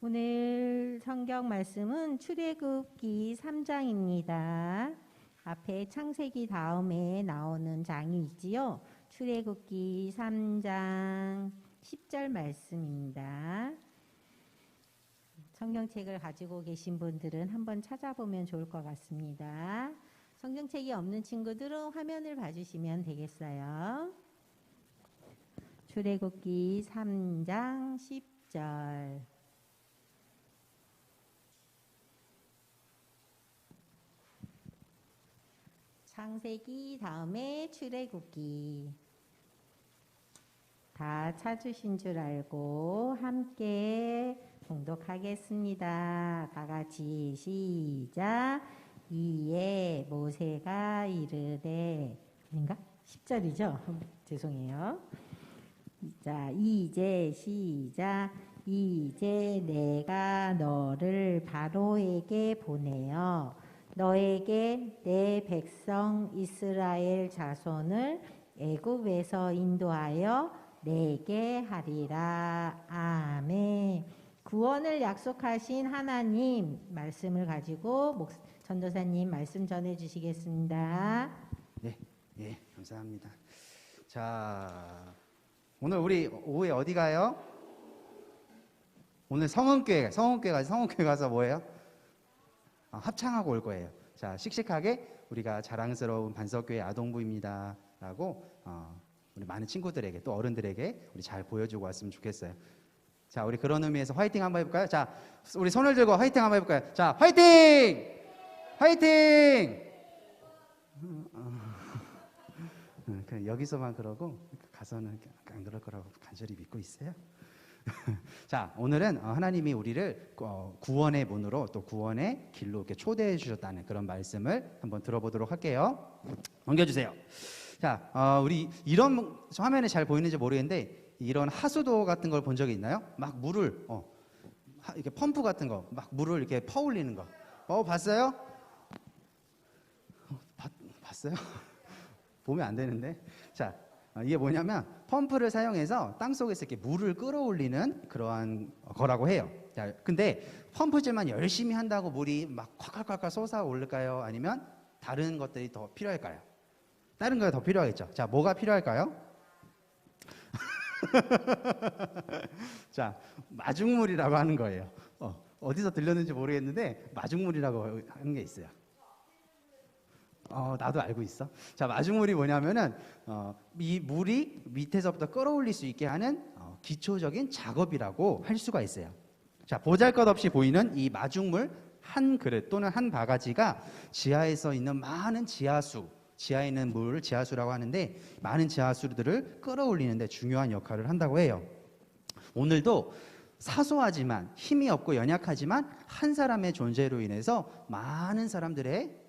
오늘 성경 말씀은 출애굽기 3장입니다. 앞에 창세기 다음에 나오는 장이 있지요. 출애굽기 3장 10절 말씀입니다. 성경책을 가지고 계신 분들은 한번 찾아보면 좋을 것 같습니다. 성경책이 없는 친구들은 화면을 봐주시면 되겠어요. 출애굽기 3장 10절. 창세기 다음에 출애굽기. 다 찾으신 줄 알고 함께 봉독하겠습니다. 다 같이 시작. 이에 모세가 이르되, 아닌가? 10절이죠? 죄송해요. 자, 이제 시작. 이제 내가 너를 바로에게 보내어 너에게 내 백성 이스라엘 자손을 애굽에서 인도하여 내게 하리라. 아멘. 구원을 약속하신 하나님 말씀을 가지고 전도사님 말씀 전해 주시겠습니다. 네, 감사합니다. 자, 오늘 우리 오후에 어디 가요? 오늘 성은교회 가서 뭐예요? 합창하고 올 거예요. 자, 씩씩하게 우리가 자랑스러운 반석교회 아동부입니다 라고 우리 많은 친구들에게 또 어른들에게 우리 잘 보여주고 왔으면 좋겠어요. 자, 우리 그런 의미에서 화이팅 한번 해볼까요? 자, 우리 손을 들고 화이팅 한번 해볼까요? 자, 화이팅! 화이팅! 그냥 여기서만 그러고 가서는 안 그럴 거라고 간절히 믿고 있어요. 자, 오늘은 하나님이 우리를 구원의 문으로 또 구원의 길로 이렇게 초대해 주셨다는 그런 말씀을 한번 들어보도록 할게요. 넘겨주세요. 자, 우리 이런 화면에 잘 보이는지 모르겠는데 이런 하수도 같은 걸 본 적이 있나요? 막 물을 이렇게 펌프 같은 거 막 물을 이렇게 퍼올리는 거. 봤어요? 봤어요? 보면 안 되는데. 자, 이게 뭐냐면 펌프를 사용해서 땅속에서 이렇게 물을 끌어올리는 그러한 거라고 해요. 자, 근데 펌프질만 열심히 한다고 물이 막 콸콸콸 솟아오를까요? 아니면 다른 것들이 더 필요할까요? 다른 거가 더 필요하겠죠. 자, 뭐가 필요할까요? 자, 마중물이라고 하는 거예요. 어디서 들렸는지 모르겠는데 마중물이라고 하는 게 있어요. 나도 알고 있어. 자, 마중물이 뭐냐면은 이 물이 밑에서부터 끌어올릴 수 있게 하는 기초적인 작업이라고 할 수가 있어요. 자, 보잘것없이 보이는 이 마중물 한 그릇 또는 한 바가지가 지하에서 있는 많은 지하에 있는 물을 지하수라고 하는데 많은 지하수들을 끌어올리는데 중요한 역할을 한다고 해요. 오늘도 사소하지만 힘이 없고 연약하지만 한 사람의 존재로 인해서 많은 사람들의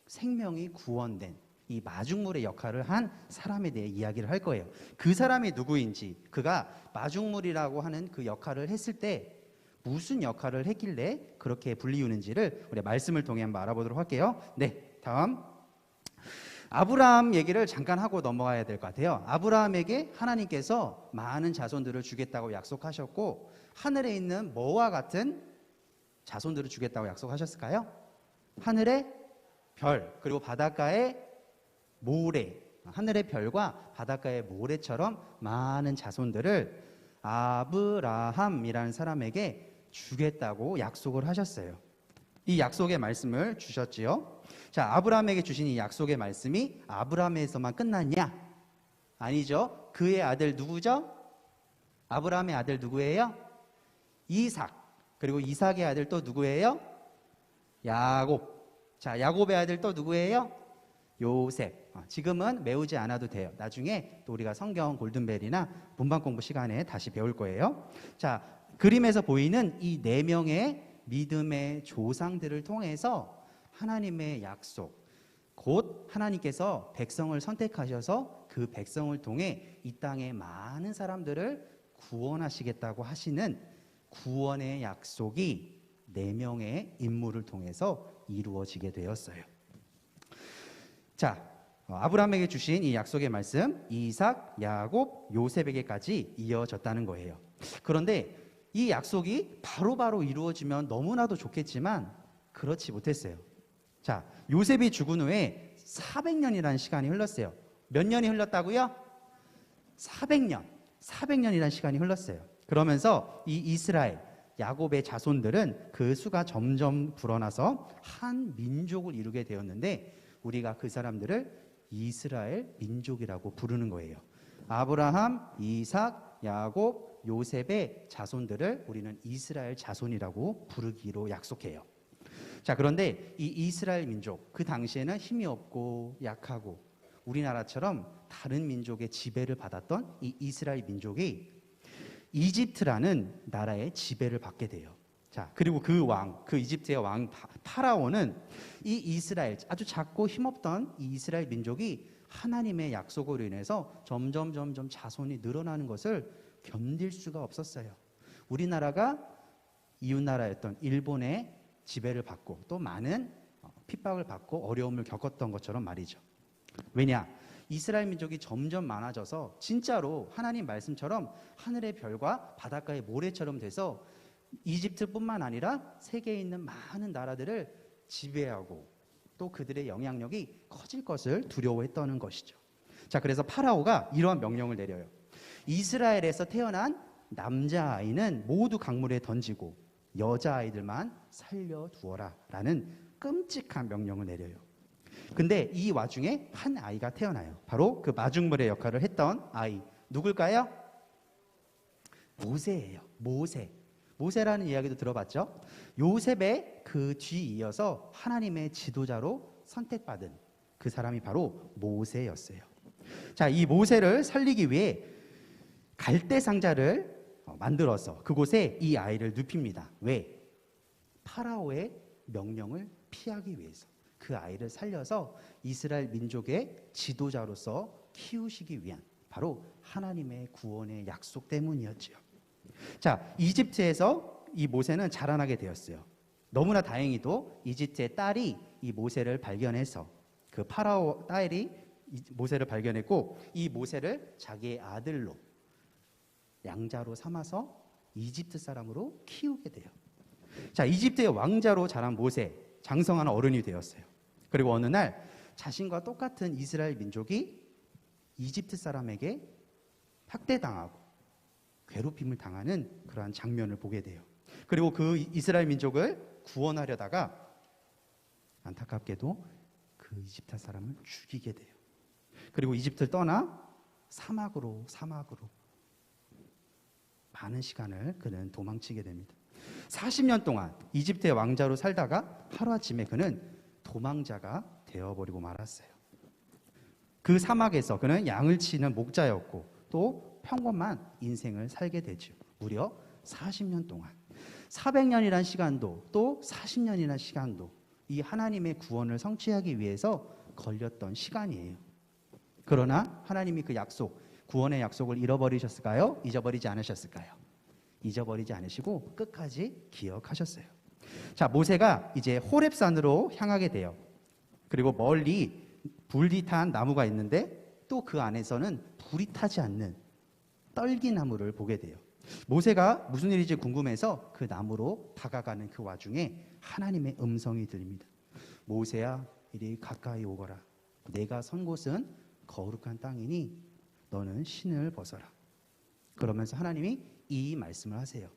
생명이 구원된 이 마중물의 역할을 한 사람에 대해 이야기를 할 거예요. 그 사람이 누구인지, 그가 마중물이라고 하는 그 역할을 했을 때 무슨 역할을 했길래 그렇게 불리우는지를 우리 말씀을 통해 한번 알아보도록 할게요. 네, 다음 아브라함 얘기를 잠깐 하고 넘어가야 될 것 같아요. 아브라함에게 하나님께서 많은 자손들을 주겠다고 약속하셨고 하늘에 있는 뭐와 같은 자손들을 주겠다고 약속하셨을까요? 하늘의 별, 그리고 바닷가의 모래, 하늘의 별과 바닷가의 모래처럼 많은 자손들을 아브라함이라는 사람에게 주겠다고 약속을 하셨어요. 이 약속의 말씀을 주셨지요. 자, 아브라함에게 주신 이 약속의 말씀이 아브라함에서만 끝났냐? 아니죠. 그의 아들 누구죠? 아브라함의 아들 누구예요? 이삭. 그리고 이삭의 아들 또 누구예요? 야곱. 자, 야곱의 아들 또 누구예요? 요셉. 지금은 외우지 않아도 돼요. 나중에 또 우리가 성경 골든벨이나 문방 공부 시간에 다시 배울 거예요. 자, 그림에서 보이는 이 4명의 믿음의 조상들을 통해서 하나님의 약속, 곧 하나님께서 백성을 선택하셔서 그 백성을 통해 이 땅의 많은 사람들을 구원하시겠다고 하시는 구원의 약속이 4명의 인물을 통해서 이루어지게 되었어요. 자, 아브라함에게 주신 이 약속의 말씀, 이삭, 야곱, 요셉에게까지 이어졌다는 거예요. 그런데 이 약속이 바로바로 이루어지면 너무나도 좋겠지만 그렇지 못했어요. 자, 요셉이 죽은 후에 400년이라는 시간이 흘렀어요. 몇 년이 흘렀다고요? 400년. 400년이라는 시간이 흘렀어요. 그러면서 이 이스라엘, 야곱의 자손들은 그 수가 점점 불어나서 한 민족을 이루게 되었는데 우리가 그 사람들을 이스라엘 민족이라고 부르는 거예요. 아브라함, 이삭, 야곱, 요셉의 자손들을 우리는 이스라엘 자손이라고 부르기로 약속해요. 자, 그런데 이 이스라엘 민족, 그 당시에는 힘이 없고 약하고 우리나라처럼 다른 민족의 지배를 받았던 이 이스라엘 민족이 이집트라는 나라의 지배를 받게 돼요. 자, 그리고 그 왕, 그 이집트의 왕 파라오는 이 이스라엘, 아주 작고 힘없던 이 이스라엘 민족이 하나님의 약속으로 인해서 점점 자손이 늘어나는 것을 견딜 수가 없었어요. 우리나라가 이웃나라였던 일본의 지배를 받고 또 많은 핍박을 받고 어려움을 겪었던 것처럼 말이죠. 왜냐? 이스라엘 민족이 점점 많아져서 진짜로 하나님 말씀처럼 하늘의 별과 바닷가의 모래처럼 돼서 이집트뿐만 아니라 세계에 있는 많은 나라들을 지배하고 또 그들의 영향력이 커질 것을 두려워했던 것이죠. 자, 그래서 파라오가 이러한 명령을 내려요. 이스라엘에서 태어난 남자아이는 모두 강물에 던지고 여자아이들만 살려두어라 라는 끔찍한 명령을 내려요. 근데 이 와중에 한 아이가 태어나요. 바로 그 마중물의 역할을 했던 아이. 누굴까요? 모세예요. 모세라는 이야기도 들어봤죠? 요셉의 그 뒤 이어서 하나님의 지도자로 선택받은 그 사람이 바로 모세였어요. 자, 이 모세를 살리기 위해 갈대 상자를 만들어서 그곳에 이 아이를 눕힙니다. 왜? 파라오의 명령을 피하기 위해서. 그 아이를 살려서 이스라엘 민족의 지도자로서 키우시기 위한 바로 하나님의 구원의 약속 때문이었지요. 자, 이집트에서 이 모세는 자라나게 되었어요. 너무나 다행히도 이집트의 딸이 이 모세를 발견해서 그 파라오 딸이 모세를 발견했고 이 모세를 자기의 아들로 양자로 삼아서 이집트 사람으로 키우게 돼요. 자, 이집트의 왕자로 자란 모세, 장성한 어른이 되었어요. 그리고 어느 날 자신과 똑같은 이스라엘 민족이 이집트 사람에게 학대당하고 괴롭힘을 당하는 그러한 장면을 보게 돼요. 그리고 그 이스라엘 민족을 구원하려다가 안타깝게도 그 이집트 사람을 죽이게 돼요. 그리고 이집트를 떠나 사막으로 많은 시간을 그는 도망치게 됩니다. 40년 동안 이집트의 왕자로 살다가 하루아침에 그는 도망자가 되어버리고 말았어요. 그 사막에서 그는 양을 치는 목자였고 또 평범한 인생을 살게 되죠. 무려 40년 동안. 400년이란 시간도 또 40년이란 시간도 이 하나님의 구원을 성취하기 위해서 걸렸던 시간이에요. 그러나 하나님이 그 약속, 구원의 약속을 잃어버리셨을까요? 잊어버리지 않으셨을까요? 잊어버리지 않으시고 끝까지 기억하셨어요. 자, 모세가 이제 호렙산으로 향하게 돼요. 그리고 멀리 불이 탄 나무가 있는데 또 그 안에서는 불이 타지 않는 떨기나무를 보게 돼요. 모세가 무슨 일인지 궁금해서 그 나무로 다가가는 그 와중에 하나님의 음성이 들립니다. 모세야, 이리 가까이 오거라. 내가 선 곳은 거룩한 땅이니 너는 신을 벗어라. 그러면서 하나님이 이 말씀을 하세요.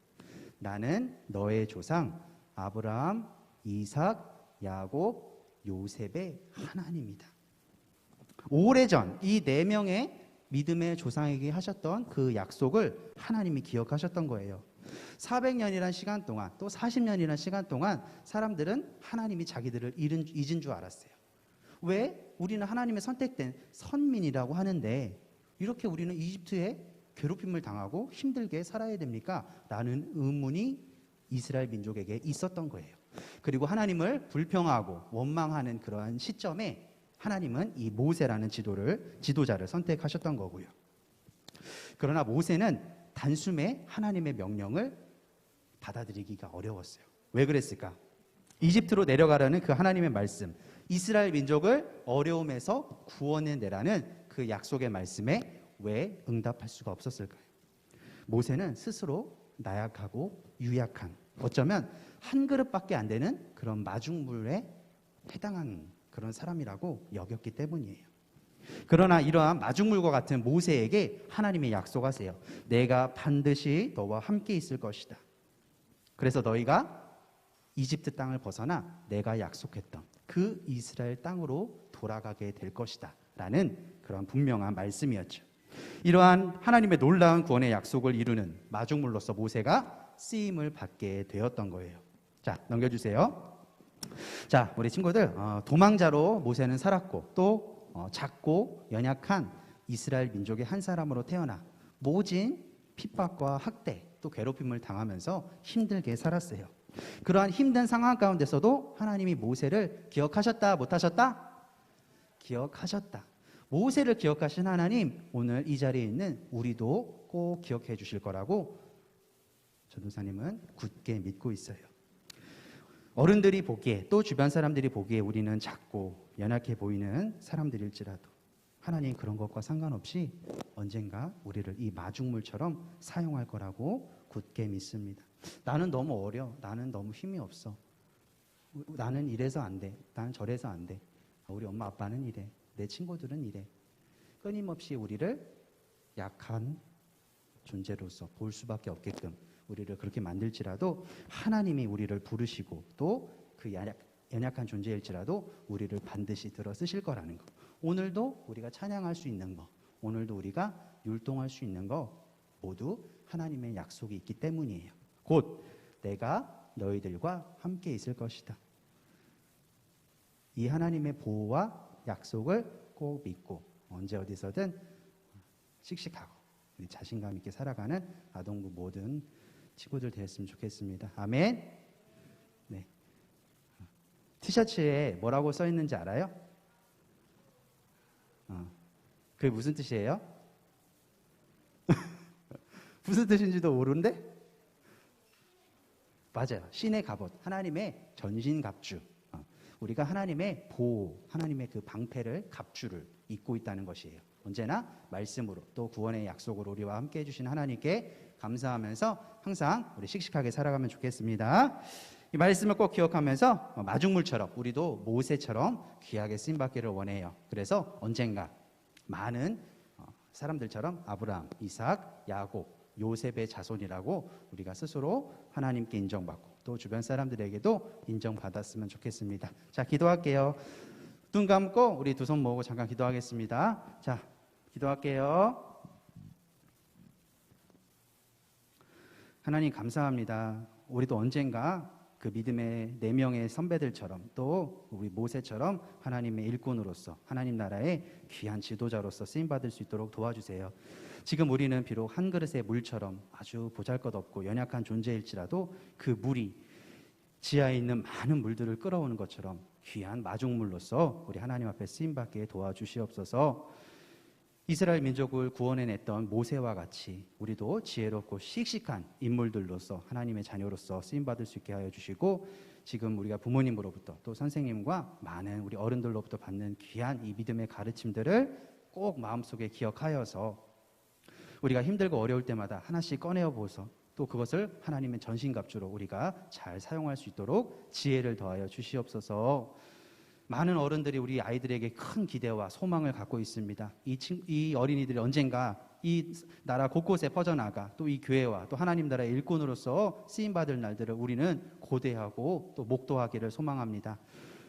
나는 너의 조상 아브라함, 이삭, 야곱, 요셉의 하나님이다. 오래전 이 네 명의 믿음의 조상에게 하셨던 그 약속을 하나님이 기억하셨던 거예요. 400년이란 시간 동안 또 40년이란 시간 동안 사람들은 하나님이 자기들을 잊은 줄 알았어요. 왜? 우리는 하나님의 선택된 선민이라고 하는데 이렇게 우리는 이집트에 괴롭힘을 당하고 힘들게 살아야 됩니까? 라는 의문이 이스라엘 민족에게 있었던 거예요. 그리고 하나님을 불평하고 원망하는 그러한 시점에 하나님은 이 모세라는 지도자를 선택하셨던 거고요. 그러나 모세는 단숨에 하나님의 명령을 받아들이기가 어려웠어요. 왜 그랬을까? 이집트로 내려가라는 그 하나님의 말씀, 이스라엘 민족을 어려움에서 구원해내라는 그 약속의 말씀에 왜 응답할 수가 없었을까요? 모세는 스스로 나약하고 유약한, 어쩌면 한 그릇밖에 안 되는 그런 마중물에 해당한 그런 사람이라고 여겼기 때문이에요. 그러나 이러한 마중물과 같은 모세에게 하나님이 약속하세요. 내가 반드시 너와 함께 있을 것이다. 그래서 너희가 이집트 땅을 벗어나 내가 약속했던 그 이스라엘 땅으로 돌아가게 될 것이다 라는 그런 분명한 말씀이었죠. 이러한 하나님의 놀라운 구원의 약속을 이루는 마중물로서 모세가 쓰임을 받게 되었던 거예요. 자, 넘겨주세요. 자, 우리 친구들, 도망자로 모세는 살았고 또 작고 연약한 이스라엘 민족의 한 사람으로 태어나 모진 핍박과 학대 또 괴롭힘을 당하면서 힘들게 살았어요. 그러한 힘든 상황 가운데서도 하나님이 모세를 기억하셨다 못하셨다? 기억하셨다. 모세를 기억하신 하나님, 오늘 이 자리에 있는 우리도 꼭 기억해 주실 거라고 전도사님은 굳게 믿고 있어요. 어른들이 보기에 또 주변 사람들이 보기에 우리는 작고 연약해 보이는 사람들일지라도 하나님 그런 것과 상관없이 언젠가 우리를 이 마중물처럼 사용할 거라고 굳게 믿습니다. 나는 너무 어려. 나는 너무 힘이 없어. 나는 이래서 안 돼. 나는 저래서 안 돼. 우리 엄마 아빠는 이래. 내 친구들은 이래. 끊임없이 우리를 약한 존재로서 볼 수밖에 없게끔 우리를 그렇게 만들지라도 하나님이 우리를 부르시고 또 그 연약한 존재일지라도 우리를 반드시 들어 쓰실 거라는 거. 오늘도 우리가 찬양할 수 있는 거, 오늘도 우리가 율동할 수 있는 거 모두 하나님의 약속이 있기 때문이에요. 곧 내가 너희들과 함께 있을 것이다. 이 하나님의 보호와 약속을 꼭 믿고 언제 어디서든 씩씩하고 우리 자신감 있게 살아가는 아동부 모든 친구들 되었으면 좋겠습니다. 아멘. 네. 티셔츠에 뭐라고 써 있는지 알아요? 그게 무슨 뜻이에요? 무슨 뜻인지도 모르는데? 맞아요. 신의 갑옷, 하나님의 전신갑주. 우리가 하나님의 보호, 하나님의 그 방패를, 갑주를 입고 있다는 것이에요. 언제나 말씀으로 또 구원의 약속으로 우리와 함께 해주신 하나님께 감사하면서 항상 우리 씩씩하게 살아가면 좋겠습니다. 이 말씀을 꼭 기억하면서 마중물처럼 우리도 모세처럼 귀하게 쓰임받기를 원해요. 그래서 언젠가 많은 사람들처럼 아브라함, 이삭, 야곱, 요셉의 자손이라고 우리가 스스로 하나님께 인정받고 또 주변 사람들에게도 인정받았으면 좋겠습니다. 자, 기도할게요. 눈 감고 우리 두 손 모으고 잠깐 기도하겠습니다. 자, 기도할게요. 하나님 감사합니다. 우리도 언젠가 그 믿음의 4명의 선배들처럼 또 우리 모세처럼 하나님의 일꾼으로서 하나님 나라의 귀한 지도자로서 쓰임받을 수 있도록 도와주세요. 지금 우리는 비록 한 그릇의 물처럼 아주 보잘것없고 연약한 존재일지라도 그 물이 지하에 있는 많은 물들을 끌어오는 것처럼 귀한 마중물로서 우리 하나님 앞에 쓰임받게 도와주시옵소서. 이스라엘 민족을 구원해냈던 모세와 같이 우리도 지혜롭고 씩씩한 인물들로서 하나님의 자녀로서 쓰임받을 수 있게 하여 주시고, 지금 우리가 부모님으로부터 또 선생님과 많은 우리 어른들로부터 받는 귀한 이 믿음의 가르침들을 꼭 마음속에 기억하여서 우리가 힘들고 어려울 때마다 하나씩 꺼내어 보서 또 그것을 하나님의 전신갑주로 우리가 잘 사용할 수 있도록 지혜를 더하여 주시옵소서. 많은 어른들이 우리 아이들에게 큰 기대와 소망을 갖고 있습니다. 이 어린이들이 언젠가 이 나라 곳곳에 퍼져나가 또 이 교회와 또 하나님 나라의 일꾼으로서 쓰임받을 날들을 우리는 고대하고 또 목도하기를 소망합니다.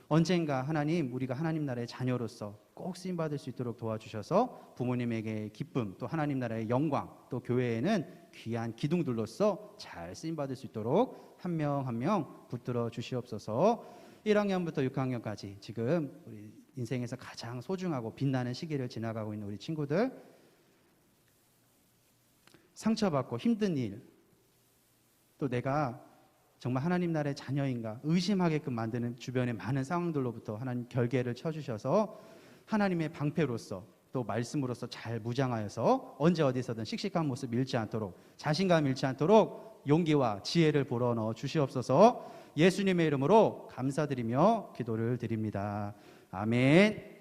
언젠가 하나님, 우리가 하나님 나라의 자녀로서 꼭 쓰임받을 수 있도록 도와주셔서 부모님에게 기쁨, 또 하나님 나라의 영광, 또 교회에는 귀한 기둥들로서 잘 쓰임받을 수 있도록 한 명 한 명 붙들어 주시옵소서. 1학년부터 6학년까지 지금 우리 인생에서 가장 소중하고 빛나는 시기를 지나가고 있는 우리 친구들, 상처받고 힘든 일, 또 내가 정말 하나님 나라의 자녀인가 의심하게끔 만드는 주변의 많은 상황들로부터 하나님 결계를 쳐주셔서 하나님의 방패로서 또 말씀으로서 잘 무장하여서 언제 어디서든 씩씩한 모습 잃지 않도록, 자신감 잃지 않도록 용기와 지혜를 불어넣어 주시옵소서. 예수님의 이름으로 감사드리며 기도를 드립니다. 아멘.